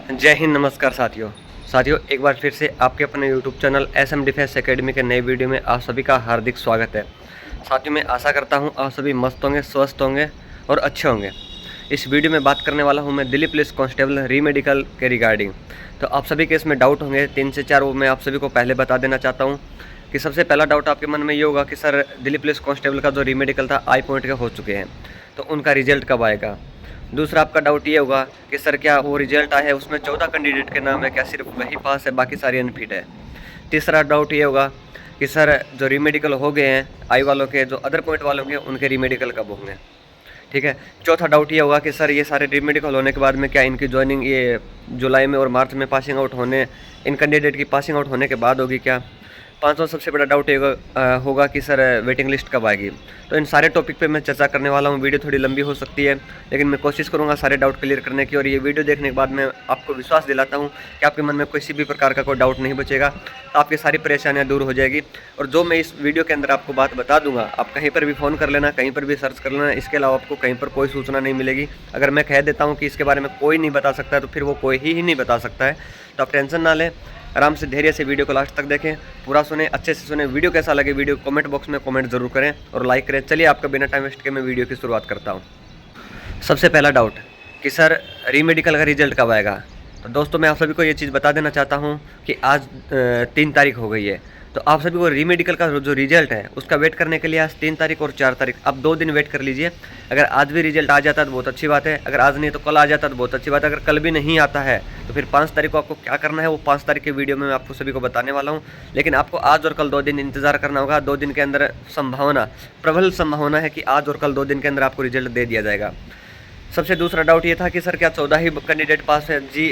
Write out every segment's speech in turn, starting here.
जय हिंद, नमस्कार साथियों एक बार फिर से आपके अपने YouTube channel SM defence academy के नए वीडियो में आप सभी का हार्दिक स्वागत है। साथियों, मैं आशा करता हूं आप सभी मस्त होंगे, स्वस्थ होंगे और अच्छे होंगे। इस वीडियो में बात करने वाला हूं मैं दिल्ली पुलिस कांस्टेबल रीमेडिकल के रिगार्डिंग। तो आप सभी के इसमें डाउट होंगे 3 से 4, वो मैं आप सभी को पहले बता देना चाहता हूँ कि सबसे पहला डाउट आपके मन में ये होगा कि सर दिल्ली पुलिस कांस्टेबल का जो रीमेडिकल था आई पॉइंट के हो चुके हैं, तो उनका रिजल्ट कब आएगा। दूसरा आपका डाउट ये होगा कि सर क्या वो रिजल्ट आया है उसमें 14 कैंडिडेट के नाम है, क्या सिर्फ वही पास है बाकी सारी अनफिट है। तीसरा डाउट ये होगा कि सर जो रीमेडिकल हो गए हैं आई वालों के, जो अदर पॉइंट वालों के, उनके रीमेडिकल कब होंगे। ठीक है। चौथा डाउट ये होगा कि सर ये सारे रीमेडिकल होने के बाद में क्या इनकी ज्वाइनिंग ये जुलाई में और मार्च में पासिंग आउट होने, इन कैंडिडेट की पासिंग आउट होने के बाद होगी क्या। पांचवा सबसे बड़ा डाउट होगा कि सर वेटिंग लिस्ट कब आएगी। तो इन सारे टॉपिक पे मैं चर्चा करने वाला हूँ। वीडियो थोड़ी लंबी हो सकती है, लेकिन मैं कोशिश करूँगा सारे डाउट क्लियर करने की। और ये वीडियो देखने के बाद मैं आपको विश्वास दिलाता हूँ कि आपके मन में किसी भी प्रकार का कोई डाउट नहीं बचेगा, तो आपकी सारी परेशानियाँ दूर हो जाएगी। और जो मैं इस वीडियो के अंदर आपको बात बता दूंगा, आप कहीं पर भी फ़ोन कर लेना, कहीं पर भी सर्च कर लेना, इसके अलावा आपको कहीं पर कोई सूचना नहीं मिलेगी। अगर मैं कह देता हूँ कि इसके बारे में कोई नहीं बता सकता, तो फिर वो कोई ही नहीं बता सकता है। तो आप टेंशन ना लें, आराम से धैर्य से वीडियो को लास्ट तक देखें, पूरा सुने, अच्छे से सुने। वीडियो कैसा लगे वीडियो कमेंट बॉक्स में कमेंट जरूर करें और लाइक करें। चलिए आपका बिना टाइम वेस्ट के मैं वीडियो की शुरुआत करता हूं। सबसे पहला डाउट कि सर रीमेडिकल का रिजल्ट कब आएगा। तो दोस्तों, मैं आप सभी को ये चीज़ बता देना चाहता हूं कि आज 3 तारीख हो गई है, तो आप सभी को रीमेडिकल का जो रिजल्ट है उसका वेट करने के लिए आज 3 तारीख और 4 तारीख, अब 2 दिन वेट कर लीजिए। अगर आज भी रिजल्ट आ जाता है तो बहुत अच्छी बात है, अगर आज नहीं तो कल आ जाता तो बहुत अच्छी बात है। अगर कल भी नहीं आता है तो फिर 5 तारीख को आपको क्या करना है, वो 5 तारीख के वीडियो में मैं आपको सभी को बताने वाला हूँ। लेकिन आपको आज और कल 2 दिन इंतजार करना होगा। 2 दिन के अंदर प्रबल संभावना है कि आज और कल 2 दिन के अंदर आपको रिजल्ट दे दिया जाएगा। सबसे दूसरा डाउट ये था कि सर क्या 14 ही कैंडिडेट पास है। जी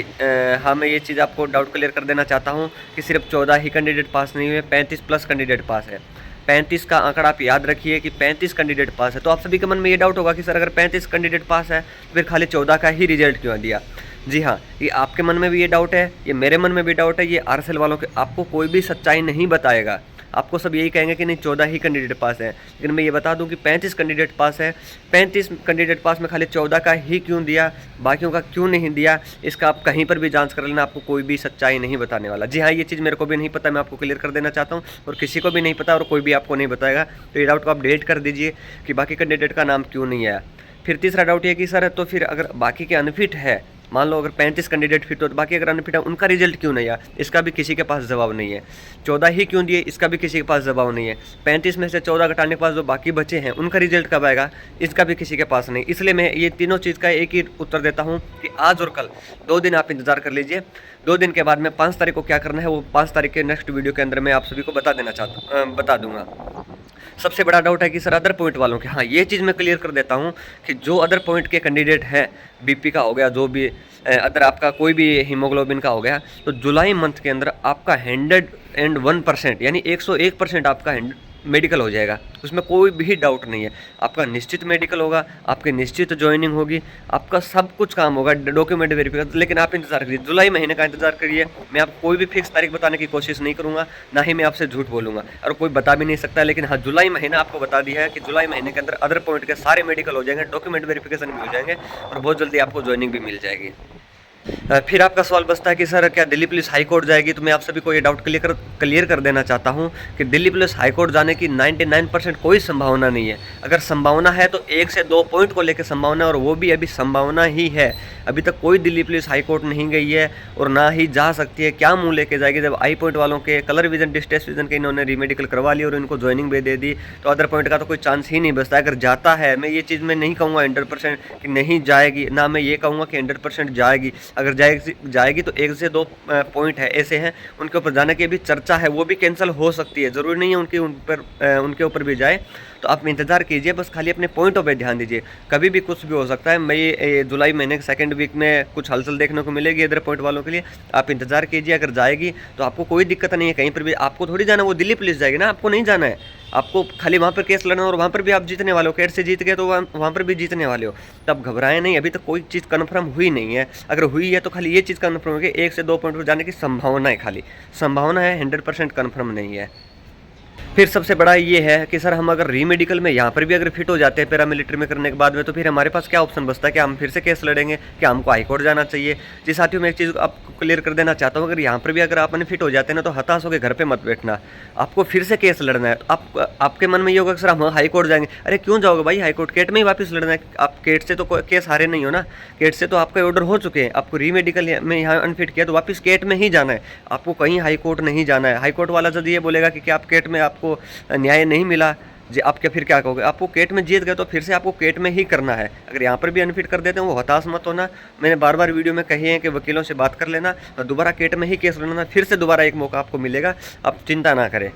हाँ, मैं ये चीज़ आपको डाउट क्लियर कर देना चाहता हूँ कि सिर्फ 14 ही कैंडिडेट पास नहीं हुए, 35 प्लस कैंडिडेट पास है। 35 का आंकड़ा आप याद रखिए कि 35 कैंडिडेट पास है। तो आप सभी के मन में ये डाउट होगा कि सर अगर 35 कैंडिडेट पास है तो फिर खाली 14 का ही रिजल्ट क्यों दिया। जी हाँ, ये आपके मन में भी ये डाउट है, ये मेरे मन में भी डाउट है, ये आरएसएल वालों के आपको कोई भी सच्चाई नहीं बताएगा। आपको सब यही कहेंगे कि नहीं 14 ही कैंडिडेट पास है, लेकिन मैं ये बता दूं कि 35 कैंडिडेट पास है। 35 कैंडिडेट पास में खाली 14 का ही क्यों दिया, बाकियों का क्यों नहीं दिया, इसका आप कहीं पर भी जांच कर लेना, आपको कोई भी सच्चाई नहीं बताने वाला। जी हाँ, ये चीज़ मेरे को भी नहीं पता, मैं आपको क्लियर कर देना चाहता हूँ, और किसी को भी नहीं पता और कोई भी आपको नहीं बताएगा। तो ये डाउट को आप डिलीट कर दीजिए कि बाकी कैंडिडेट का नाम क्यों नहीं आया। फिर तीसरा डाउट ये कि सर तो फिर अगर बाकी के अनफिट है, मान लो अगर 35 कैंडिडेट फिट हो तो बाकी अगर अनफिट है उनका रिजल्ट क्यों नहीं आया, इसका भी किसी के पास जवाब नहीं है। 14 ही क्यों दिए, इसका भी किसी के पास जवाब नहीं है। 35 में से 14 घटाने के पास जो बाकी बचे हैं उनका रिजल्ट कब आएगा, इसका भी किसी के पास नहीं। इसलिए मैं ये तीनों चीज़ का एक ही उत्तर देता हूँ कि आज और कल 2 दिन आप इंतजार कर लीजिए। 2 दिन के बाद में 5 तारीख को क्या करना है वो 5 तारीख के नेक्स्ट वीडियो के अंदर मैं आप सभी को बता दूंगा। सबसे बड़ा डाउट है कि सर अदर पॉइंट वालों के, हाँ ये चीज़ मैं क्लियर कर देता हूँ कि जो अदर पॉइंट के कैंडिडेट हैं, बीपी का हो गया, जो भी अदर आपका कोई भी हीमोग्लोबिन का हो गया, तो जुलाई मंथ के अंदर आपका 101% यानी 101% आपका मेडिकल हो जाएगा। उसमें कोई भी डाउट नहीं है। आपका निश्चित मेडिकल होगा, आपकी निश्चित ज्वाइनिंग होगी, आपका सब कुछ काम होगा, डॉक्यूमेंट वेरिफिकेशन। लेकिन आप इंतजार करिए, जुलाई महीने का इंतजार करिए। मैं आपको कोई भी फिक्स तारीख बताने की कोशिश नहीं करूंगा, ना ही मैं आपसे झूठ बोलूंगा, और कोई बता भी नहीं सकता। लेकिन हाँ, जुलाई महीना आपको बता दिया है कि जुलाई महीने के अंदर अदर पॉइंट के सारे मेडिकल हो जाएंगे, डॉक्यूमेंट वेरिफिकेशन भी हो जाएंगे, और बहुत जल्दी आपको ज्वाइनिंग भी मिल जाएगी। फिर आपका सवाल बचता है कि सर क्या दिल्ली पुलिस हाई कोर्ट जाएगी। तो मैं आप सभी को ये डाउट क्लियर कर देना चाहता हूँ कि दिल्ली पुलिस हाई कोर्ट जाने की 99% कोई संभावना नहीं है। अगर संभावना है तो 1 से 2 पॉइंट को लेकर संभावना है, और वो भी अभी संभावना ही है। अभी तक कोई दिल्ली पुलिस हाई कोर्ट नहीं गई है और ना ही जा सकती है। क्या मुँह लेके जाएगी जब आई पॉइंट वालों के कलर विजन, डिस्टेंस विजन के इन्होंने रीमेडिकल करवा ली और इनको ज्वाइनिंग भी दे दी, तो अदर पॉइंट का तो कोई चांस ही नहीं बचता। अगर जाता है, मैं ये चीज़ मैं नहीं कहूँगा 100% कि नहीं जाएगी, ना मैं ये कहूँगा कि 100% जाएगी। अगर जाएगी तो 1 से 2 पॉइंट है ऐसे हैं उनके ऊपर जाने की भी चर्चा है, वो भी कैंसिल हो सकती है। ज़रूरी नहीं है उनके ऊपर भी जाए। तो आप इंतज़ार कीजिए, बस खाली अपने पॉइंटों पे ध्यान दीजिए। कभी भी कुछ भी हो सकता है। मैं जुलाई महीने के 2nd वीक में कुछ हलचल देखने को मिलेगी इधर पॉइंट वालों के लिए। आप इंतज़ार कीजिए, अगर जाएगी तो आपको कोई दिक्कत नहीं है। कहीं पर भी आपको थोड़ी जाना, वो दिल्ली पुलिस जाएगी ना, आपको नहीं जाना है। आपको खाली वहाँ पर केस लड़ना, और वहाँ पर भी आप जीतने वाले हो। कैट से जीत गए तो वहाँ पर भी जीतने वाले हो। तब घबराएं नहीं, अभी तक कोई चीज़ कन्फर्म हुई नहीं है। अगर हुई है तो खाली ये चीज़ कन्फर्म होगी 1 से 2 पॉइंट पर जाने की संभावना है, खाली संभावना है, 100% कन्फर्म नहीं है। फिर सबसे बड़ा ये है कि सर हम अगर रीमेडिकल में यहाँ पर भी अगर फिट हो जाते हैं पैरामिलिट्री में करने के बाद में, तो फिर हमारे पास क्या ऑप्शन बचता है कि हम फिर से केस लड़ेंगे, क्या हमको हाई कोर्ट जाना चाहिए। जी साथियों, मैं एक चीज़ आपको क्लियर कर देना चाहता हूँ, अगर यहाँ पर भी अगर आपने फिट हो जाते हैं ना, तो हताश होकर घर पर मत बैठना, आपको फिर से केस लड़ना है। तो आपके मन में ये होगा कि सर हम हाई कोर्ट जाएंगे। अरे क्यों जाओगे भाई हाई कोर्ट, केट में ही वापस लड़ना है। आप केट से तो केस हारे नहीं हो ना, केट से तो आपका ऑर्डर हो चुके हैं, आपको रीमेडिकल में यहाँ अनफिट किया तो वापस केट में ही जाना है, आपको कहीं हाई कोर्ट नहीं जाना है। हाई कोर्ट वाला जब ये बोलेगा कि आप केट में आपको न्याय नहीं मिला जी, आप क्या फिर क्या कहोगे, आपको केट में जीत गए तो फिर से आपको केट में ही करना है। अगर यहाँ पर भी अनफिट कर देते हैं वो हताश मत होना। मैंने बार बार वीडियो में कही है कि वकीलों से बात कर लेना और दोबारा केट में ही केस लड़ना, फिर से दोबारा एक मौका आपको मिलेगा, आप चिंता ना करें।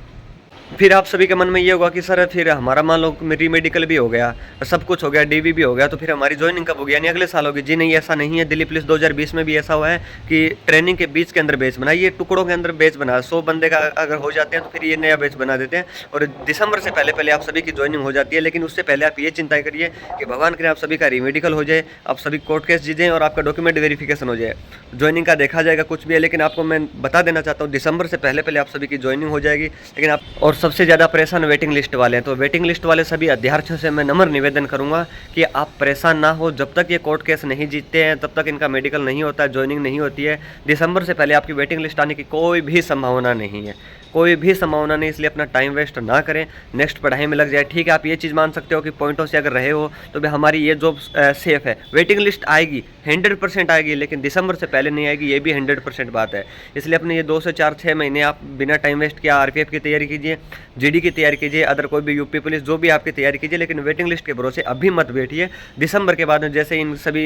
फिर आप सभी के मन में ये होगा कि सर फिर हमारा मान लो रीमेडिकल भी हो गया, सब कुछ हो गया, डीवी भी हो गया, तो फिर हमारी ज्वाइनिंग कब होगी, यानी अगले साल होगी। जी नहीं, ऐसा नहीं है। दिल्ली पुलिस 2020 में भी ऐसा हुआ है कि ट्रेनिंग के बीच के अंदर बैच बना, ये टुकड़ों के अंदर बैच बना, 100 बंदे का अगर हो जाते हैं तो फिर ये नया बैच बना देते हैं और दिसंबर से पहले आप सभी की ज्वाइनिंग हो जाती है। लेकिन उससे पहले आप ये चिंता करिए कि भगवान करे आप सभी का रीमेडिकल हो जाए, आप सभी कोर्ट केस जीतें और आपका डॉक्यूमेंट वेरिफिकेशन हो जाए। ज्वाइनिंग का देखा जाएगा कुछ भी है, लेकिन आपको मैं बता देना चाहता हूँ दिसंबर से पहले आप सभी की ज्वाइनिंग हो जाएगी। लेकिन आप और सबसे ज़्यादा परेशान वेटिंग लिस्ट वाले हैं, तो वेटिंग लिस्ट वाले सभी अभ्यर्थियों से मैं नम्र निवेदन करूंगा कि आप परेशान ना हो। जब तक ये कोर्ट केस नहीं जीतते हैं तब तक इनका मेडिकल नहीं होता है, ज्वाइनिंग नहीं होती है। दिसंबर से पहले आपकी वेटिंग लिस्ट आने की कोई भी संभावना नहीं है, कोई भी संभावना नहीं। इसलिए अपना टाइम वेस्ट ना करें, नेक्स्ट पढ़ाई में लग जाए। ठीक है, आप ये चीज़ मान सकते हो कि पॉइंटों से अगर रहे हो तो भाई हमारी ये जॉब सेफ है। वेटिंग लिस्ट आएगी, 100% आएगी, लेकिन दिसंबर से पहले नहीं आएगी, ये भी 100% बात है। इसलिए अपने ये 2 से 4-6 महीने आप बिना टाइम वेस्ट किया आरपीएफ की तैयारी कीजिए, जीडी की तैयारी कीजिए, अदर कोई भी यूपी पुलिस जो भी आपकी तैयारी कीजिए, लेकिन वेटिंग लिस्ट के भरोसे अभी मत बैठिए। दिसंबर के बाद में जैसे इन सभी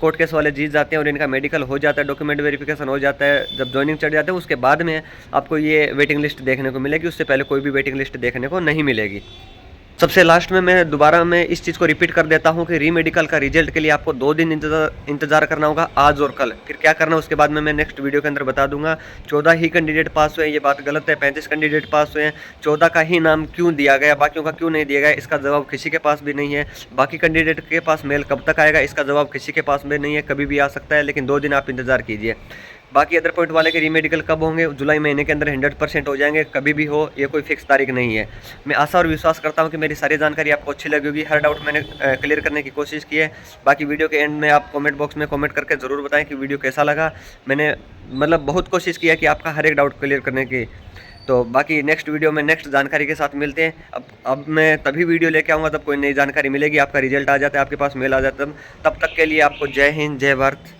कोर्ट केस वाले जीत जाते हैं और इनका मेडिकल हो जाता है, डॉक्यूमेंट वेरिफिकेशन हो जाता है, जब ज्वाइनिंग चढ़ जाते हैं उसके बाद में आपको ये वेटिंग लिस्ट देखने को मिलेगी, उससे पहले कोई भी वेटिंग लिस्ट देखने को नहीं मिलेगी। सबसे लास्ट में मैं दोबारा इस चीज़ को रिपीट कर देता हूं कि रीमेडिकल का रिजल्ट के लिए आपको 2 दिन इंतजार करना होगा, आज और कल। फिर क्या करना है उसके बाद में मैं नेक्स्ट वीडियो के अंदर बता दूंगा। 14 ही कैंडिडेट पास हुए, ये बात गलत है। 35 कैंडिडेट पास हुए हैं, 14 का ही नाम क्यों दिया गया, बाकियों का क्यों नहीं दिया गया, इसका जवाब किसी के पास भी नहीं है। बाकी कैंडिडेट के पास मेल कब तक आएगा, इसका जवाब किसी के पास भी नहीं है, कभी भी आ सकता है, लेकिन 2 दिन आप इंतजार कीजिए। बाकी अदर पॉइंट वाले के रीमेडिकल कब होंगे, जुलाई महीने के अंदर 100% हो जाएंगे, कभी भी हो, ये कोई फिक्स तारीख नहीं है। मैं आशा और विश्वास करता हूं कि मेरी सारी जानकारी आपको अच्छी लगी होगी, हर डाउट मैंने क्लियर करने की कोशिश की है। बाकी वीडियो के एंड में आप कमेंट बॉक्स में कमेंट करके ज़रूर बताएं कि वीडियो कैसा लगा। मैंने मतलब बहुत कोशिश की है कि आपका हर एक डाउट क्लियर करने की। तो बाकी नेक्स्ट वीडियो में नेक्स्ट जानकारी के साथ मिलते हैं। अब मैं तभी वीडियो लेके आऊँगा जब कोई नई जानकारी मिलेगी, आपका रिजल्ट आ जाता है, आपके पास मेल आ जाता है। तब तक के लिए आपको जय हिंद, जय भारत।